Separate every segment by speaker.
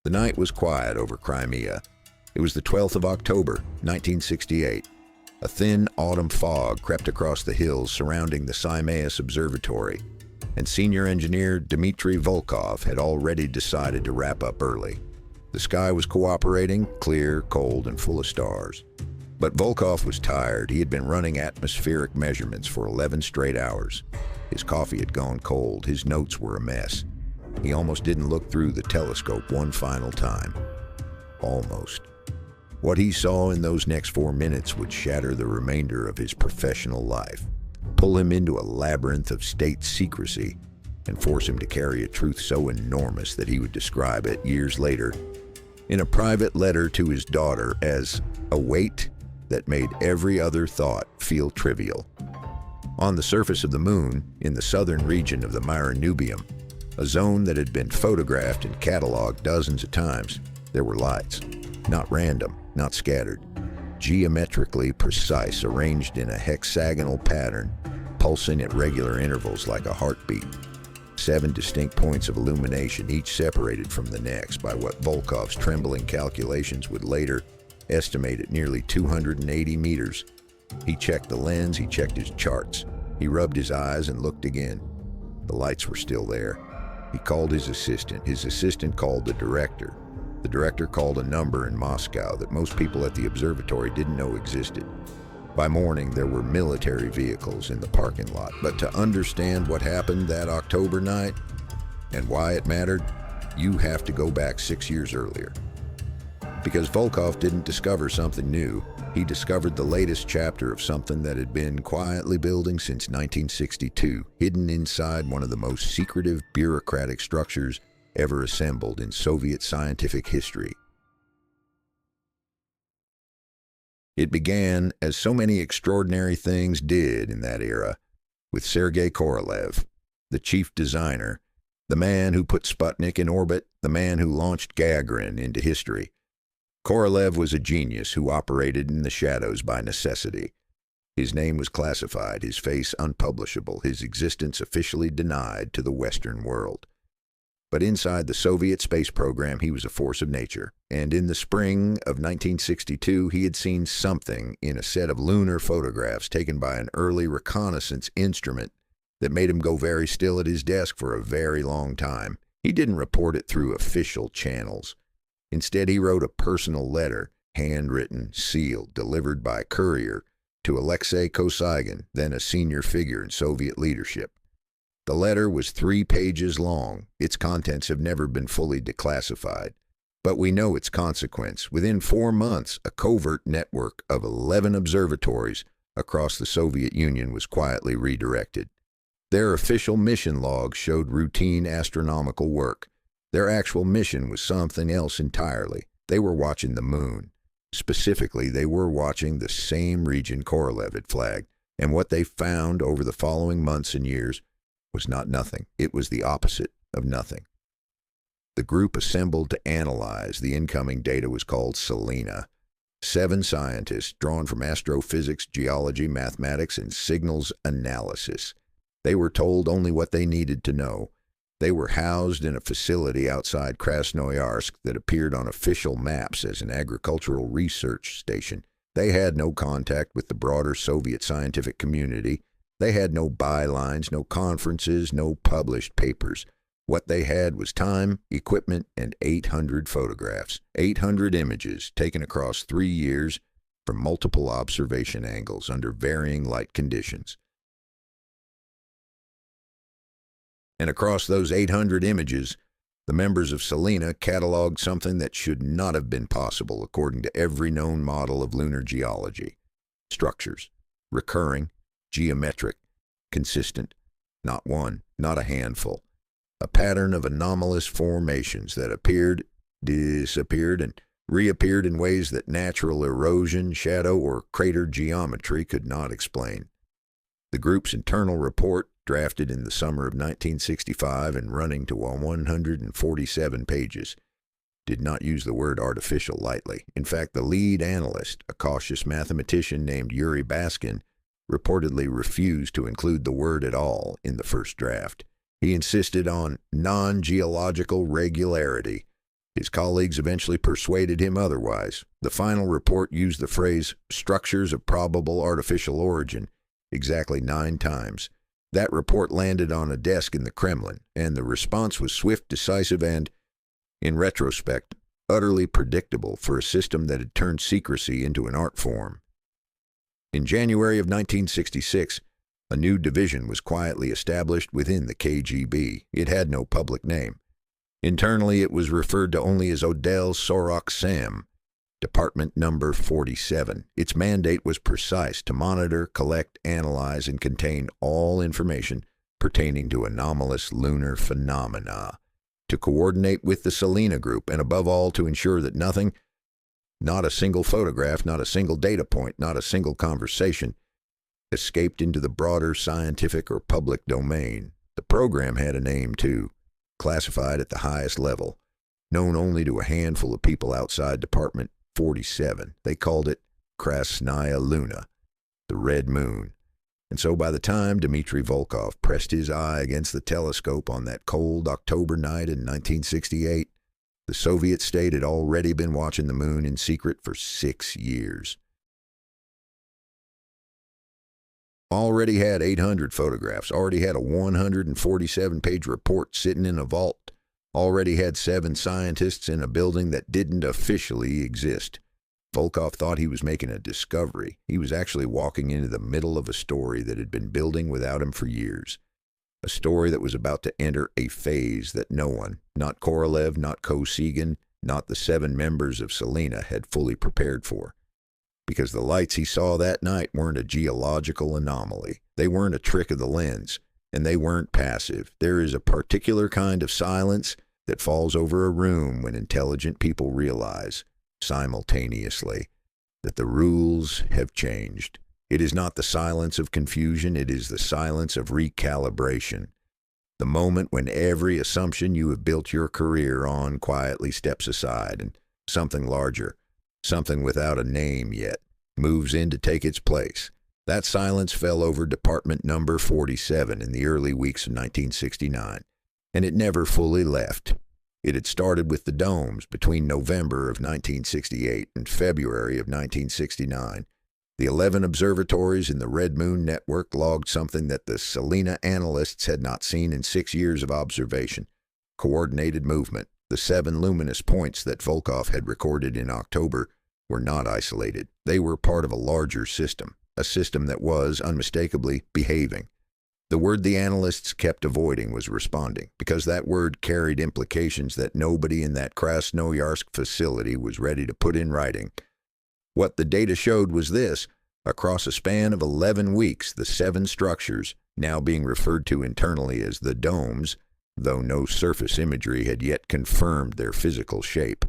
Speaker 1: The night was quiet over Crimea. It was the 12th of October, 1968. A thin autumn fog crept across the hills surrounding the Simois Observatory, and senior engineer Dmitry Volkov had already decided to wrap up early. The sky was cooperating, clear, cold, and full of stars. But Volkov was tired. He had been running atmospheric measurements for 11 straight hours. His coffee had gone cold. His notes were a mess. He almost didn't look through the telescope one final time. Almost. What he saw in those next 4 minutes would shatter the remainder of his professional life, pull him into a labyrinth of state secrecy, and force him to carry a truth so enormous that he would describe it years later in a private letter to his daughter as a weight that made every other thought feel trivial. On the surface of the moon, in the southern region of the Nubium, a zone that had been photographed and cataloged dozens of times, there were lights. Not random, not scattered. Geometrically precise, arranged in a hexagonal pattern, pulsing at regular intervals like a heartbeat. 7 distinct points of illumination, each separated from the next by what Volkov's trembling calculations would later estimate at nearly 280 meters. He checked the lens, he checked his charts. He rubbed his eyes and looked again. The lights were still there. He called his assistant. His assistant called the director. The director called a number in Moscow that most people at the observatory didn't know existed. By morning, there were military vehicles in the parking lot. But to understand what happened that October night and why it mattered, you have to go back 6 years earlier. Because Volkov didn't discover something new. He discovered the latest chapter of something that had been quietly building since 1962, hidden inside one of the most secretive bureaucratic structures ever assembled in Soviet scientific history. It began, as so many extraordinary things did in that era, with Sergei Korolev, the chief designer, the man who put Sputnik in orbit, the man who launched Gagarin into history. Korolev was a genius who operated in the shadows by necessity. His name was classified, his face unpublishable, his existence officially denied to the Western world. But inside the Soviet space program, he was a force of nature. And in the spring of 1962, he had seen something in a set of lunar photographs taken by an early reconnaissance instrument that made him go very still at his desk for a very long time. He didn't report it through official channels. Instead, he wrote a personal letter, handwritten, sealed, delivered by courier, to Alexei Kosygin, then a senior figure in Soviet leadership. The letter was 3 pages long. Its contents have never been fully declassified. But we know its consequence. Within 4 months, a covert network of 11 observatories across the Soviet Union was quietly redirected. Their official mission logs showed routine astronomical work. Their actual mission was something else entirely. They were watching the moon. Specifically, they were watching the same region Korolev had flagged. And what they found over the following months and years was not nothing. It was the opposite of nothing. The group assembled to analyze the incoming data was called Selena. 7 scientists drawn from astrophysics, geology, mathematics, and signals analysis. They were told only what they needed to know. They were housed in a facility outside Krasnoyarsk that appeared on official maps as an agricultural research station. They had no contact with the broader Soviet scientific community. They had no bylines, no conferences, no published papers. What they had was time, equipment, and 800 photographs, 800 images taken across 3 years from multiple observation angles under varying light conditions. And across those 800 images, the members of Selena cataloged something that should not have been possible according to every known model of lunar geology. Structures, recurring, geometric, consistent, not one, not a handful. A pattern of anomalous formations that appeared, disappeared, and reappeared in ways that natural erosion, shadow, or crater geometry could not explain. The group's internal report, drafted in the summer of 1965 and running to 147 pages, did not use the word artificial lightly. In fact, the lead analyst, a cautious mathematician named Yuri Baskin, reportedly refused to include the word at all in the first draft. He insisted on non-geological regularity, His colleagues eventually persuaded him otherwise. The final report used the phrase structures of probable artificial origin exactly 9 times. That report landed on a desk in the Kremlin, and the response was swift, decisive, and, in retrospect, utterly predictable for a system that had turned secrecy into an art form. In January of 1966, a new division was quietly established within the KGB. It had no public name. Internally, it was referred to only as Odell Sorok Sam, Department Number 47. Its mandate was precise: to monitor, collect, analyze, and contain all information pertaining to anomalous lunar phenomena, to coordinate with the Selena group, and above all, to ensure that nothing, not a single photograph, not a single data point, not a single conversation, escaped into the broader scientific or public domain. The program had a name, too, classified at the highest level, known only to a handful of people outside Department 47. They called it Krasnaya Luna, the Red Moon. And so by the time Dmitry Volkov pressed his eye against the telescope on that cold October night in 1968, the Soviet state had already been watching the moon in secret for 6 years. Already had 800 photographs, already had a 147-page report sitting in a vault, already had 7 scientists in a building that didn't officially exist. Volkov thought he was making a discovery. He was actually walking into the middle of a story that had been building without him for years. A story that was about to enter a phase that no one, not Korolev, not Kosygin, not the 7 members of Selena, had fully prepared for. Because the lights he saw that night weren't a geological anomaly. They weren't a trick of the lens, and they weren't passive. There is a particular kind of silence that falls over a room when intelligent people realize, simultaneously, that the rules have changed. It is not the silence of confusion, it is the silence of recalibration. The moment when every assumption you have built your career on quietly steps aside, and something larger, something without a name yet, moves in to take its place. That silence fell over Department Number 47 in the early weeks of 1969, and it never fully left. It had started with the domes between November of 1968 and February of 1969. The 11 observatories in the Red Moon network logged something that the Selena analysts had not seen in 6 years of observation: coordinated movement. The 7 luminous points that Volkov had recorded in October were not isolated. They were part of a larger system, a system that was, unmistakably, behaving. The word the analysts kept avoiding was responding, because that word carried implications that nobody in that Krasnoyarsk facility was ready to put in writing. What the data showed was this: across a span of 11 weeks, the 7 structures, now being referred to internally as the domes, though no surface imagery had yet confirmed their physical shape,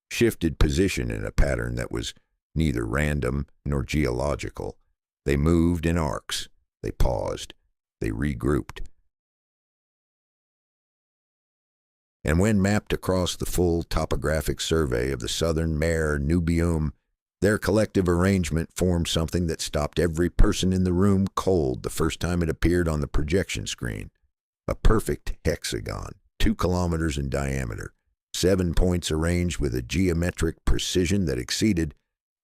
Speaker 1: shifted position in a pattern that was neither random nor geological. They moved in arcs. They paused. They regrouped. And when mapped across the full topographic survey of the southern Mare Nubium, their collective arrangement formed something that stopped every person in the room cold the first time it appeared on the projection screen. A perfect hexagon, 2 kilometers in diameter, 7 points arranged with a geometric precision that exceeded,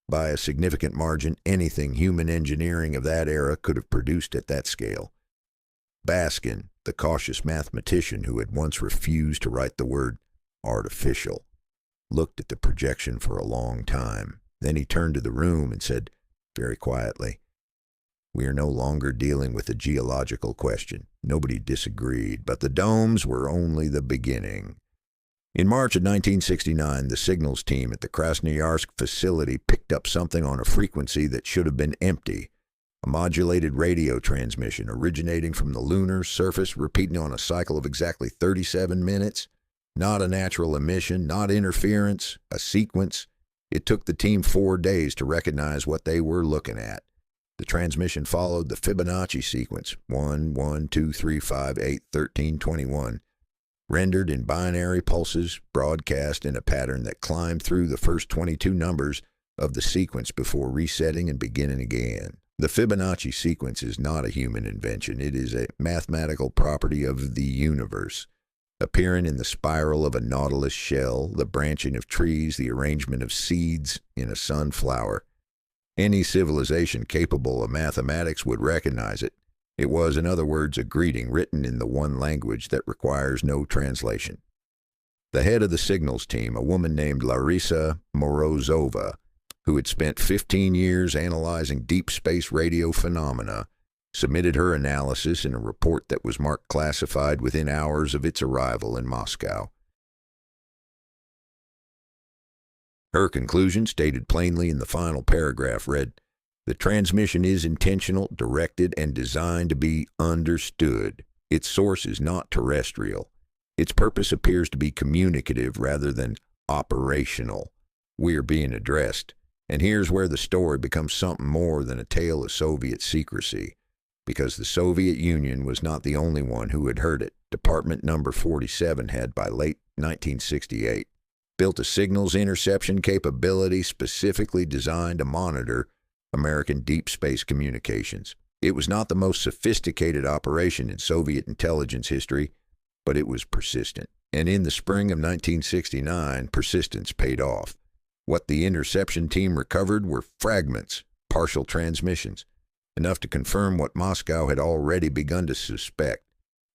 Speaker 1: by a significant margin, anything human engineering of that era could have produced at that scale. Baskin, the cautious mathematician who had once refused to write the word artificial, looked at the projection for a long time. Then he turned to the room and said, very quietly, "We are no longer dealing with a geological question." Nobody disagreed, but the domes were only the beginning. In March of 1969, the signals team at the Krasnoyarsk facility picked up something on a frequency that should have been empty. A modulated radio transmission originating from the lunar surface, repeating on a cycle of exactly 37 minutes. Not a natural emission, not interference, a sequence. It took the team 4 days to recognize what they were looking at. The transmission followed the Fibonacci sequence, 1, 1, 2, 3, 5, 8, 13, 21, rendered in binary pulses, broadcast in a pattern that climbed through the first 22 numbers of the sequence before resetting and beginning again. The Fibonacci sequence is not a human invention. It is a mathematical property of the universe, appearing in the spiral of a nautilus shell, the branching of trees, the arrangement of seeds in a sunflower. Any civilization capable of mathematics would recognize it. It was, in other words, a greeting written in the one language that requires no translation. The head of the signals team, a woman named Larissa Morozova, who had spent 15 years analyzing deep space radio phenomena, submitted her analysis in a report that was marked classified within hours of its arrival in Moscow. Her conclusion, stated plainly in the final paragraph, read, "The transmission is intentional, directed, and designed to be understood. Its source is not terrestrial. Its purpose appears to be communicative rather than operational. We are being addressed. And here's where the story becomes something more than a tale of Soviet secrecy, because the Soviet Union was not the only one who had heard it. Department Number 47 had, by late 1968, built a signals interception capability specifically designed to monitor American deep space communications. It was not the most sophisticated operation in Soviet intelligence history, but it was persistent. And in the spring of 1969, persistence paid off. What the interception team recovered were fragments, partial transmissions, enough to confirm what Moscow had already begun to suspect.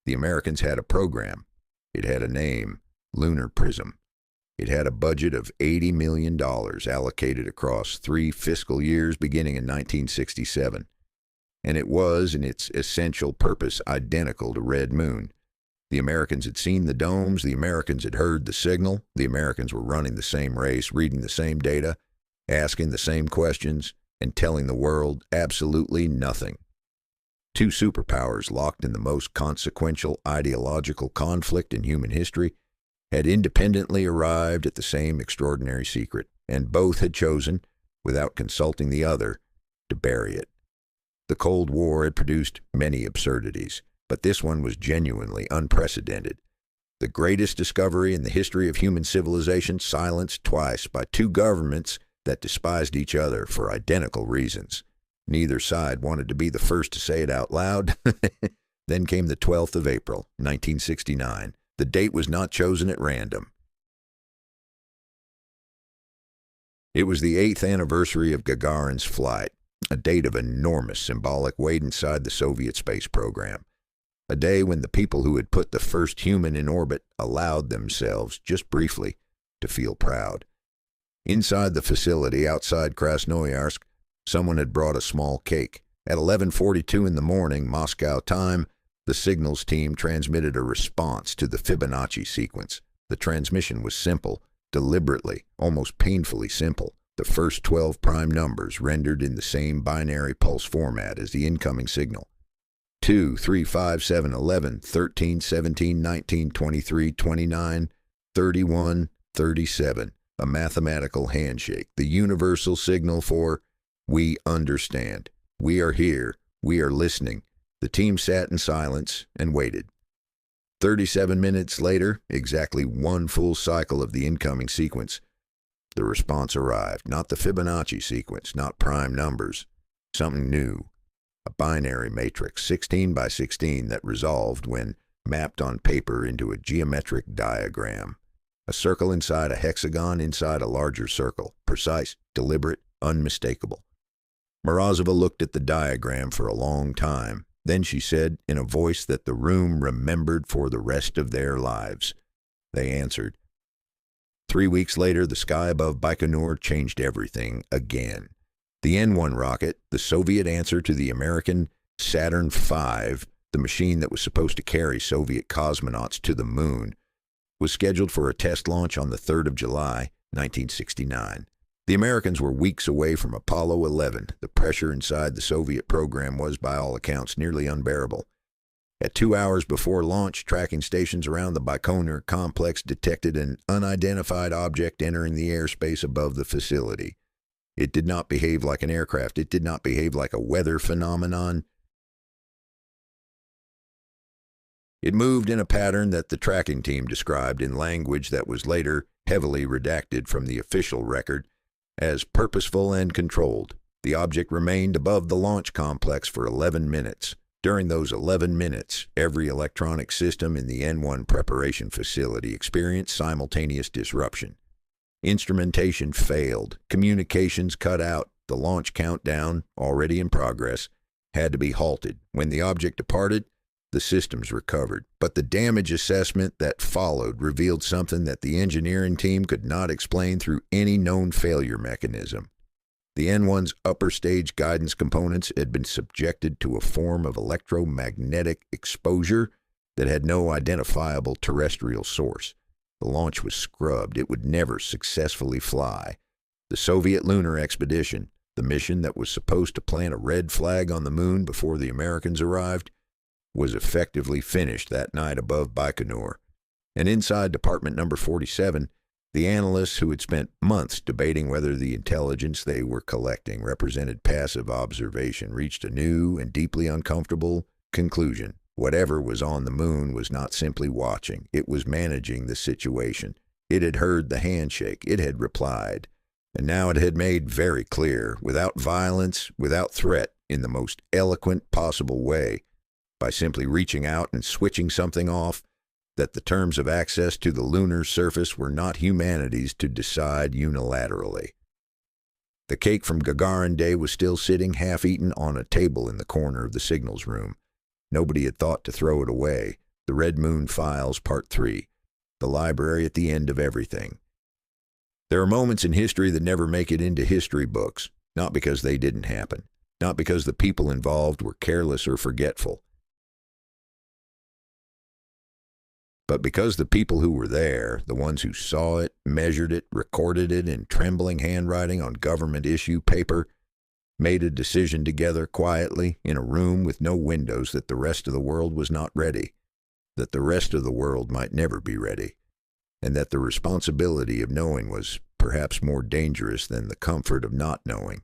Speaker 1: The Americans had a program. It had a name, Lunar Prism. It had a budget of $80 million allocated across 3 fiscal years beginning in 1967. And it was, in its essential purpose, identical to Red Moon. The Americans had seen the domes, the Americans had heard the signal, the Americans were running the same race, reading the same data, asking the same questions, and telling the world absolutely nothing. 2 superpowers locked in the most consequential ideological conflict in human history had independently arrived at the same extraordinary secret, and both had chosen, without consulting the other, to bury it. The Cold War had produced many absurdities, but this one was genuinely unprecedented. The greatest discovery in the history of human civilization, silenced twice by 2 governments that despised each other for identical reasons. Neither side wanted to be the first to say it out loud. Then came the 12th of April, 1969. The date was not chosen at random. It was the 8th anniversary of Gagarin's flight, a date of enormous symbolic weight inside the Soviet space program. A day when the people who had put the first human in orbit allowed themselves, just briefly, to feel proud. Inside the facility, outside Krasnoyarsk, someone had brought a small cake. At 11:42 in the morning, Moscow time, the signals team transmitted a response to the Fibonacci sequence. The transmission was simple, deliberately, almost painfully simple. The first 12 prime numbers rendered in the same binary pulse format as the incoming signal. 2, 3, 5, 7, 11, 13, 17, 19, 23, 29, 31, 37. A mathematical handshake, the universal signal for, we understand. We are here. We are listening. The team sat in silence and waited. 37 minutes later, exactly 1 full cycle of the incoming sequence, the response arrived. Not the Fibonacci sequence, not prime numbers. Something new. A binary matrix, 16 by 16, that resolved when mapped on paper into a geometric diagram. A circle inside a hexagon inside a larger circle. Precise, deliberate, unmistakable. Morozova looked at the diagram for a long time. Then she said, in a voice that the room remembered for the rest of their lives. They answered. 3 weeks later, the sky above Baikonur changed everything again. The N-1 rocket, the Soviet answer to the American Saturn V, the machine that was supposed to carry Soviet cosmonauts to the moon, was scheduled for a test launch on the 3rd of July, 1969. The Americans were weeks away from Apollo 11. The pressure inside the Soviet program was, by all accounts, nearly unbearable. At 2 hours before launch, tracking stations around the Baikonur complex detected an unidentified object entering the airspace above the facility. It did not behave like an aircraft. It did not behave like a weather phenomenon. It moved in a pattern that the tracking team described in language that was later heavily redacted from the official record as purposeful and controlled. The object remained above the launch complex for 11 minutes. During those 11 minutes, every electronic system in the N1 preparation facility experienced simultaneous disruption. Instrumentation failed, communications cut out, the launch countdown, already in progress, had to be halted. When the object departed, the systems recovered. But the damage assessment that followed revealed something that the engineering team could not explain through any known failure mechanism. The N1's upper stage guidance components had been subjected to a form of electromagnetic exposure that had no identifiable terrestrial source. The launch was scrubbed. It would never successfully fly. The Soviet lunar expedition, the mission that was supposed to plant a red flag on the moon before the Americans arrived, was effectively finished that night above Baikonur. And inside Department Number 47, the analysts who had spent months debating whether the intelligence they were collecting represented passive observation reached a new and deeply uncomfortable conclusion. Whatever was on the moon was not simply watching. It was managing the situation. It had heard the handshake. It had replied. And now it had made very clear, without violence, without threat, in the most eloquent possible way, by simply reaching out and switching something off, that the terms of access to the lunar surface were not humanity's to decide unilaterally. The cake from Gagarin Day was still sitting half-eaten on a table in the corner of the signals room. Nobody had thought to throw it away. The Red Moon Files, Part 3. The library at the end of everything. There are moments in history that never make it into history books, not because they didn't happen, not because the people involved were careless or forgetful, but because the people who were there, the ones who saw it, measured it, recorded it in trembling handwriting on government-issue paper, made a decision together quietly in a room with no windows that the rest of the world was not ready, that the rest of the world might never be ready, and that the responsibility of knowing was perhaps more dangerous than the comfort of not knowing.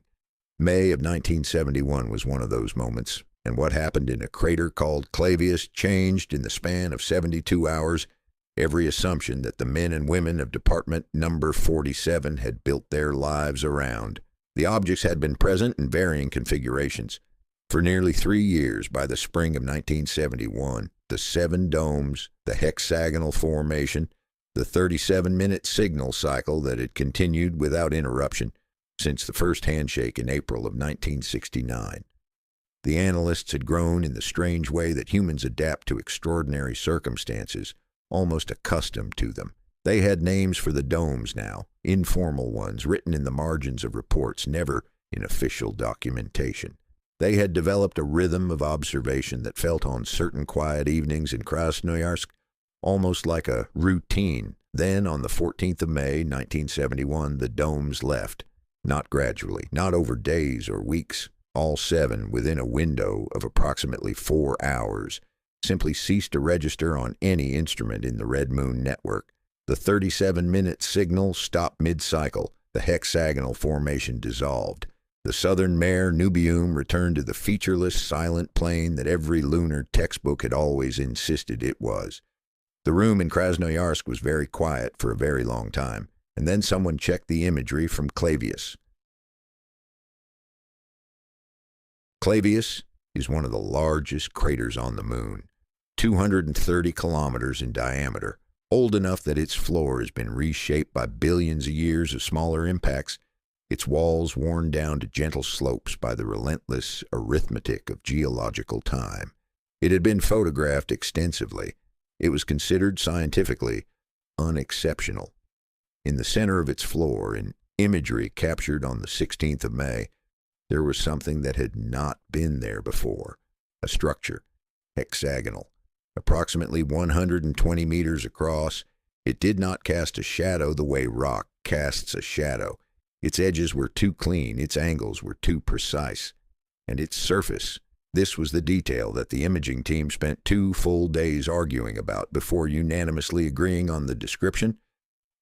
Speaker 1: May of 1971 was one of those moments, and what happened in a crater called Clavius changed in the span of 72 hours every assumption that the men and women of Department Number 47 had built their lives around. The objects had been present in varying configurations. For nearly 3 years, by the spring of 1971, the 7 domes, the hexagonal formation, the 37-minute signal cycle that had continued without interruption since the first handshake in April of 1969. The analysts had grown in the strange way that humans adapt to extraordinary circumstances, almost accustomed to them. They had names for the domes now, informal ones written in the margins of reports, never in official documentation. They had developed a rhythm of observation that felt on certain quiet evenings in Krasnoyarsk almost like a routine. Then, on the 14th of May, 1971, the domes left. Not gradually, not over days or weeks. All 7 within a window of approximately 4 hours, simply ceased to register on any instrument in the Red Moon network. The 37-minute signal stopped mid-cycle. The hexagonal formation dissolved. The southern mare Nubium returned to the featureless, silent plain that every lunar textbook had always insisted it was. The room in Krasnoyarsk was very quiet for a very long time, and then someone checked the imagery from Clavius. Clavius is one of the largest craters on the moon, 230 kilometers in diameter, old enough that its floor has been reshaped by billions of years of smaller impacts, its walls worn down to gentle slopes by the relentless arithmetic of geological time. It had been photographed extensively. It was considered scientifically unexceptional. In the center of its floor, in imagery captured on the 16th of May, there was something that had not been there before, a structure, hexagonal, approximately 120 meters across. It did not cast a shadow the way rock casts a shadow. Its edges were too clean, its angles were too precise, and its surface, this was the detail that the imaging team spent 2 full days arguing about before unanimously agreeing on the description,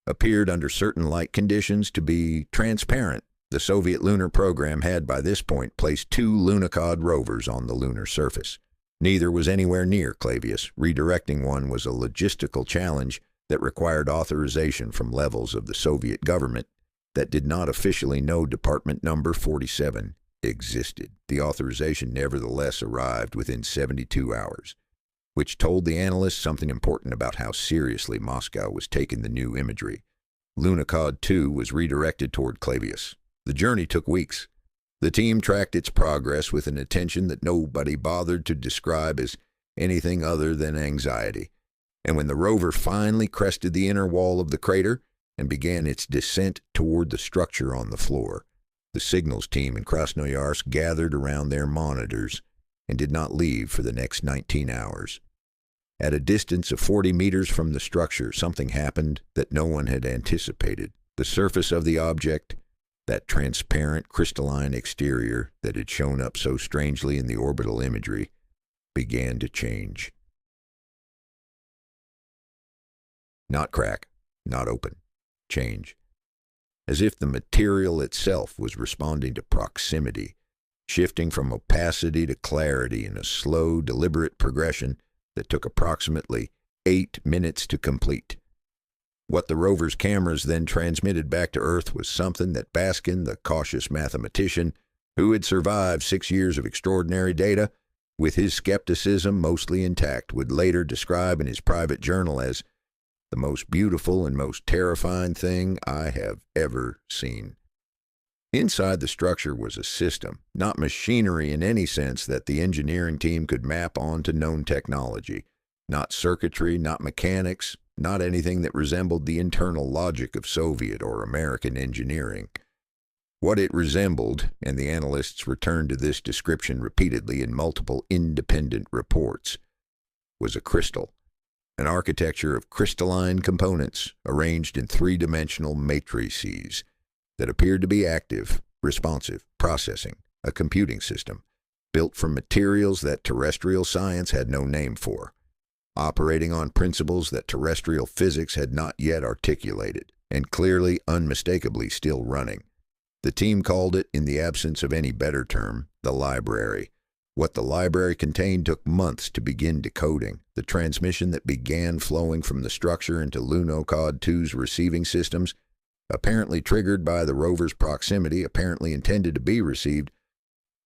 Speaker 1: appeared under certain light conditions to be transparent. The Soviet lunar program had by this point placed 2 Lunokhod rovers on the lunar surface. Neither was anywhere near Clavius. Redirecting one was a logistical challenge that required authorization from levels of the Soviet government that did not officially know Department Number 47 existed. The authorization nevertheless arrived within 72 hours, which told the analysts something important about how seriously Moscow was taking the new imagery. Lunar 2 was redirected toward Clavius. The journey took weeks. The team tracked its progress with an attention that nobody bothered to describe as anything other than anxiety. And when the rover finally crested the inner wall of the crater and began its descent toward the structure on the floor, the signals team in Krasnoyarsk gathered around their monitors and did not leave for the next 19 hours. At a distance of 40 meters from the structure, something happened that no one had anticipated. The surface of the object, that transparent crystalline exterior that had shown up so strangely in the orbital imagery, began to change. Not crack, not open. Change. As if the material itself was responding to proximity, shifting from opacity to clarity in a slow, deliberate progression that took approximately 8 minutes to complete. What the rover's cameras then transmitted back to Earth was something that Baskin, the cautious mathematician, who had survived 6 years of extraordinary data, with his skepticism mostly intact, would later describe in his private journal as the most beautiful and most terrifying thing I have ever seen. Inside the structure was a system, not machinery in any sense that the engineering team could map onto known technology, not circuitry, not mechanics, not anything that resembled the internal logic of Soviet or American engineering. What it resembled, and the analysts returned to this description repeatedly in multiple independent reports, was a crystal, an architecture of crystalline components arranged in three-dimensional matrices that appeared to be active, responsive, processing, a computing system, built from materials that terrestrial science had no name for, operating on principles that terrestrial physics had not yet articulated, and clearly, unmistakably still running. The team called it, in the absence of any better term, the library. What the library contained took months to begin decoding. The transmission that began flowing from the structure into Lunar 2's receiving systems, apparently triggered by the rover's proximity, apparently intended to be received,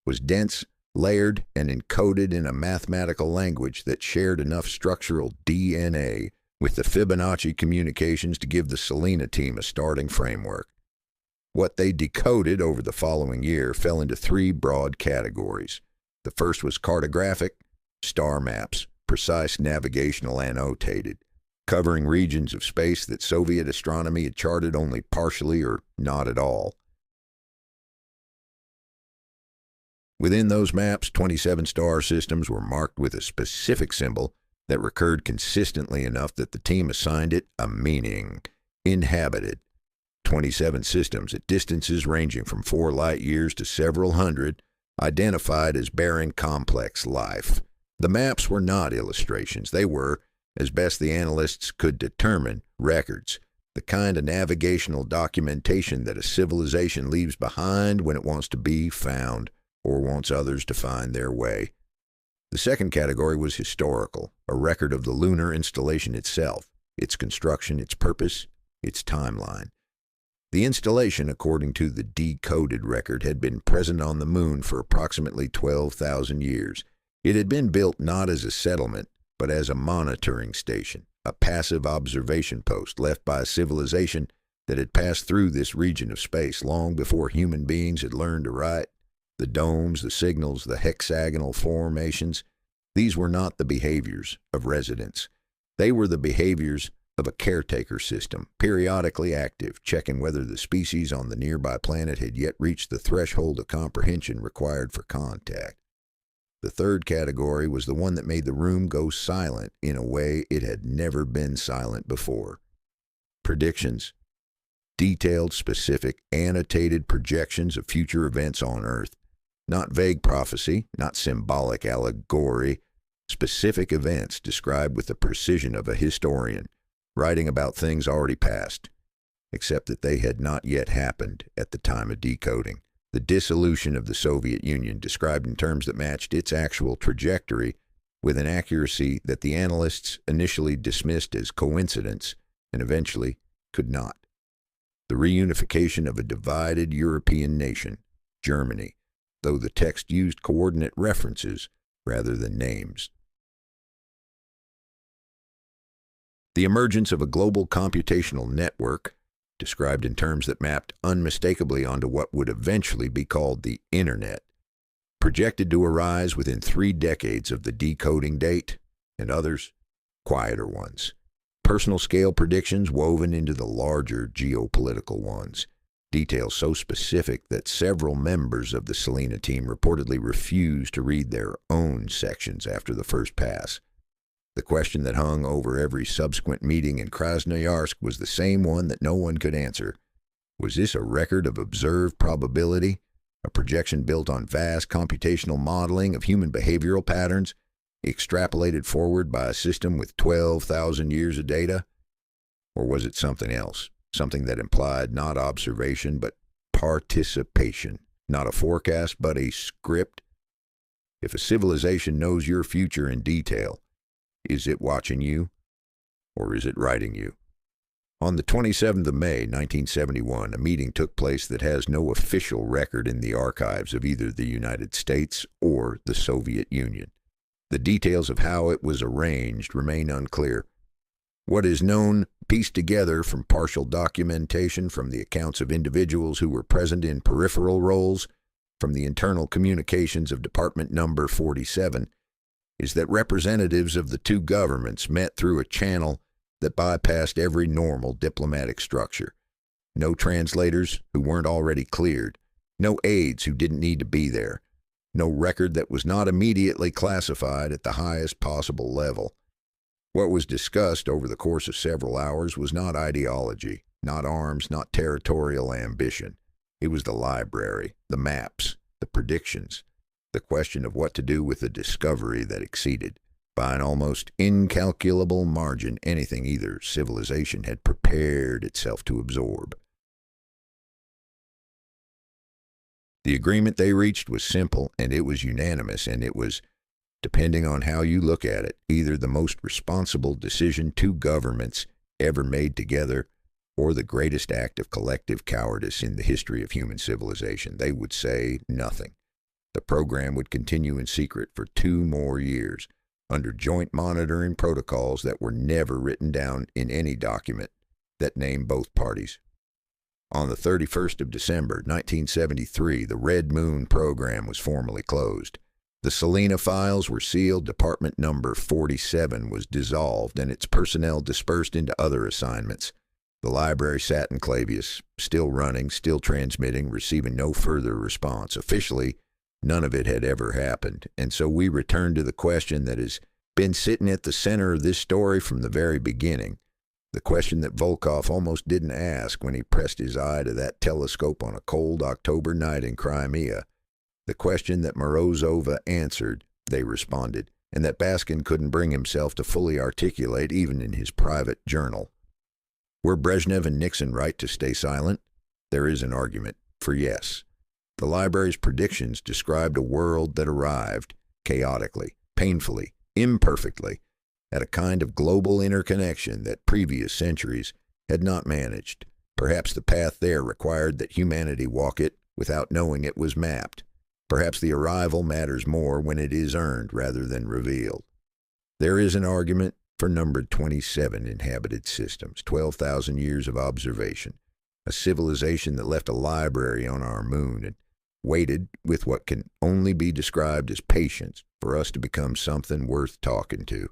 Speaker 1: was dense, layered, and encoded in a mathematical language that shared enough structural DNA with the Fibonacci communications to give the Selena team a starting framework. What they decoded over the following year fell into three broad categories. The first was cartographic, star maps, precise navigational annotated, covering regions of space that Soviet astronomy had charted only partially or not at all. Within those maps, 27 star systems were marked with a specific symbol that recurred consistently enough that the team assigned it a meaning: inhabited. 27 systems at distances ranging from 4 light years to several hundred, identified as bearing complex life. The maps were not illustrations. They were, as best the analysts could determine, records, the kind of navigational documentation that a civilization leaves behind when it wants to be found or wants others to find their way. The second category was historical, a record of the lunar installation itself, its construction, its purpose, its timeline. The installation, according to the decoded record, had been present on the moon for approximately 12,000 years. It had been built not as a settlement, but as a monitoring station, a passive observation post left by a civilization that had passed through this region of space long before human beings had learned to write. The domes, the signals, the hexagonal formations, these were not the behaviors of residents. They were the behaviors of a caretaker system, periodically active, checking whether the species on the nearby planet had yet reached the threshold of comprehension required for contact. The third category was the one that made the room go silent in a way it had never been silent before. Predictions. Detailed, specific, annotated projections of future events on Earth. Not vague prophecy, not symbolic allegory. Specific events described with the precision of a historian, writing about things already past, except that they had not yet happened at the time of decoding. The dissolution of the Soviet Union, described in terms that matched its actual trajectory with an accuracy that the analysts initially dismissed as coincidence and eventually could not. The reunification of a divided European nation, Germany, though the text used coordinate references rather than names. The emergence of a global computational network, described in terms that mapped unmistakably onto what would eventually be called the Internet, projected to arise within 3 decades of the decoding date, and others, quieter ones. Personal scale predictions woven into the larger geopolitical ones. Details so specific that several members of the Selena team reportedly refused to read their own sections after the first pass. The question that hung over every subsequent meeting in Krasnoyarsk was the same one that no one could answer. Was this a record of observed probability, a projection built on vast computational modeling of human behavioral patterns, extrapolated forward by a system with 12,000 years of data? Or was it something else, something that implied not observation but participation, not a forecast but a script? If a civilization knows your future in detail, is it watching you, or is it writing you? On the 27th of May, 1971, a meeting took place that has no official record in the archives of either the United States or the Soviet Union. The details of how it was arranged remain unclear. What is known, pieced together from partial documentation from the accounts of individuals who were present in peripheral roles, from the internal communications of Department Number 47, is that representatives of the two governments met through a channel that bypassed every normal diplomatic structure. No translators who weren't already cleared. No aides who didn't need to be there. No record that was not immediately classified at the highest possible level. What was discussed over the course of several hours was not ideology, not arms, not territorial ambition. It was the library, the maps, the predictions, the question of what to do with the discovery that exceeded, by an almost incalculable margin, anything either civilization had prepared itself to absorb. The agreement they reached was simple, and it was unanimous, and it was, depending on how you look at it, either the most responsible decision two governments ever made together or the greatest act of collective cowardice in the history of human civilization. They would say nothing. The program would continue in secret for 2 more years, under joint monitoring protocols that were never written down in any document that named both parties. On the 31st of December, 1973, the Red Moon program was formally closed. The Selena files were sealed, Department Number 47 was dissolved, and its personnel dispersed into other assignments. The library sat in Clavius, still running, still transmitting, receiving no further response. Officially, none of it had ever happened, and so we return to the question that has been sitting at the center of this story from the very beginning, the question that Volkov almost didn't ask when he pressed his eye to that telescope on a cold October night in Crimea, the question that Morozova answered, they responded, and that Baskin couldn't bring himself to fully articulate even in his private journal. Were Brezhnev and Nixon right to stay silent? There is an argument for yes. The library's predictions described a world that arrived, chaotically, painfully, imperfectly, at a kind of global interconnection that previous centuries had not managed. Perhaps the path there required that humanity walk it without knowing it was mapped. Perhaps the arrival matters more when it is earned rather than revealed. There is an argument for numbered 27 inhabited systems, 12,000 years of observation, a civilization that left a library on our moon and waited with what can only be described as patience for us to become something worth talking to.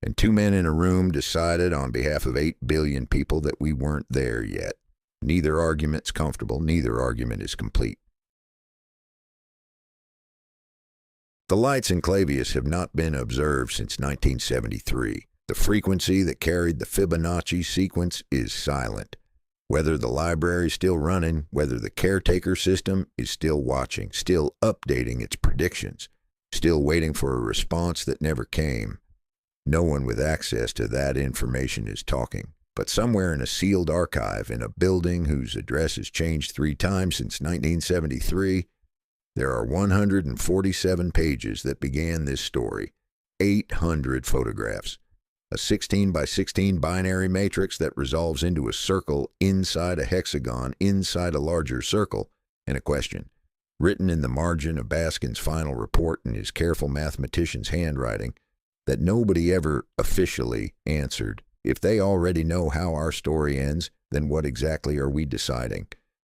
Speaker 1: And 2 men in a room decided on behalf of 8 billion people that we weren't there yet. Neither argument's comfortable, neither argument is complete. The lights in Clavius have not been observed since 1973. The frequency that carried the Fibonacci sequence is silent. Whether the library is still running, whether the caretaker system is still watching, still updating its predictions, still waiting for a response that never came. No one with access to that information is talking. But somewhere in a sealed archive in a building whose address has changed 3 times since 1973, there are 147 pages that began this story, 800 photographs, a 16 by 16 binary matrix that resolves into a circle inside a hexagon inside a larger circle, and a question. written in the margin of Baskin's final report in his careful mathematician's handwriting, that nobody ever officially answered. If they already know how our story ends, then what exactly are we deciding?